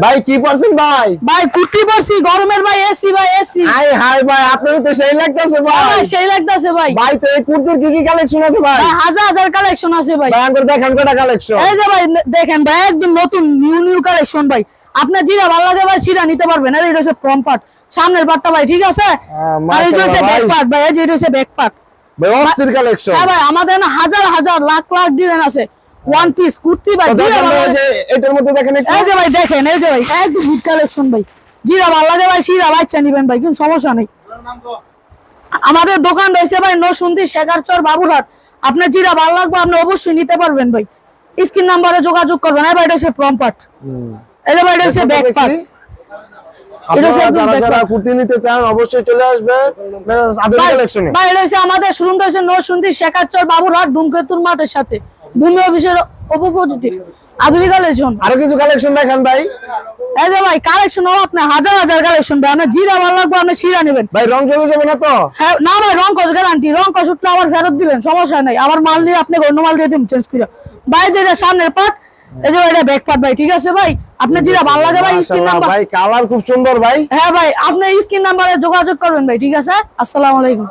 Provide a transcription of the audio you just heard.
ভাই কি পড়ছেন ভাই? ভাই কুর্তি পরছি গরমের ভাই এসি ভাই এসি। হাই হাই ভাই আপনার তো সেই লাগতেছে ভাই। ভাই সেই লাগতেছে ভাই। ভাই তো এই কুর্তির কি কালেকশন আছে ভাই? ভাই হাজার হাজার কালেকশন আছে ভাই। ভাই আমাদের দেখান কয়টা কালেকশন। এই যে ভাই দেখেন ভাই একদম নতুন নিউ কালেকশন ভাই। আপনার যেটা ভালো লাগে ভাই সেটা নিতে পারবেন। এই যে ফ্রন্ট পার্ট সামনের পার্টটা ভাই ঠিক আছে। আর এই যে ব্যাক পার্ট ভাই এই যে এটা ব্যাক পার্ট। ভাই অস্থির কালেকশন। হ্যাঁ ভাই আমাদের না হাজার হাজার লাখ লাখ ডিজাইন আছে। ওয়ান পিস কুর্তি ভাই যে এটার মধ্যে দেখেন এই যে ভাই দেখেন এই যে ভাই একদম হিট কালেকশন ভাই। যেটা ভালো লাগে ভাই সেটা বাচ্চা নিবেন ভাই কোনো সমস্যা নেই। আমাদের দোকান রয়েছে ভাই নরসিংদী শেখারচর বাবুরহাট। আপনার যেটা ভালো লাগবে আপনি অবশ্যই নিতে পারবেন ভাই। স্ক্রিন নাম্বারে যোগাযোগ করবেন। এই ভাই এটা হচ্ছে ফ্রন্ট পার্ট। এই যে ভাই এটা হচ্ছে ব্যাক পার্ট। আপনারা যারা কুর্তি নিতে চান অবশ্যই চলে আসবেন আধুনিক কালেকশনে। ভাই এটা হচ্ছে আমাদের শোরুমটা হচ্ছে নরসিংদী শেখারচর বাবুরহাট ডুমকেতুর মাঠের সাথে ভূমি অফিসের অপোজিটে আধুনিক কালেকশন। আরো কিছু কালেকশন দেখান ভাই। এই যে ভাই কালেকশন হবে আপনার হাজার হাজার কালেকশন ভাই। আপনার জিরা ভালো লাগবে আপনি সিরা নেবেন ভাই। রং চলে যাবে না তো? হ্যাঁ না ভাই রং কস গ্যারান্টি। রং কস উঠলে আবার ফেরত দিবেন সমস্যা নাই। আবার মাল নিয়ে আপনি অন্য মাল দিয়ে দিন চেঞ্জ করে। ভাই যেটা সামনের পার্ট এই যে এটা ব্যাক পার্ট ভাই ঠিক আছে ভাই। আপনি যেটা ভালো লাগে ভাই স্ক্রিন নাম্বার। ভাই কালার খুব সুন্দর ভাই। হ্যাঁ ভাই আপনি স্ক্রিন নাম্বারে যোগাযোগ করবেন ভাই ঠিক আছে। আসসালামু আলাইকুম।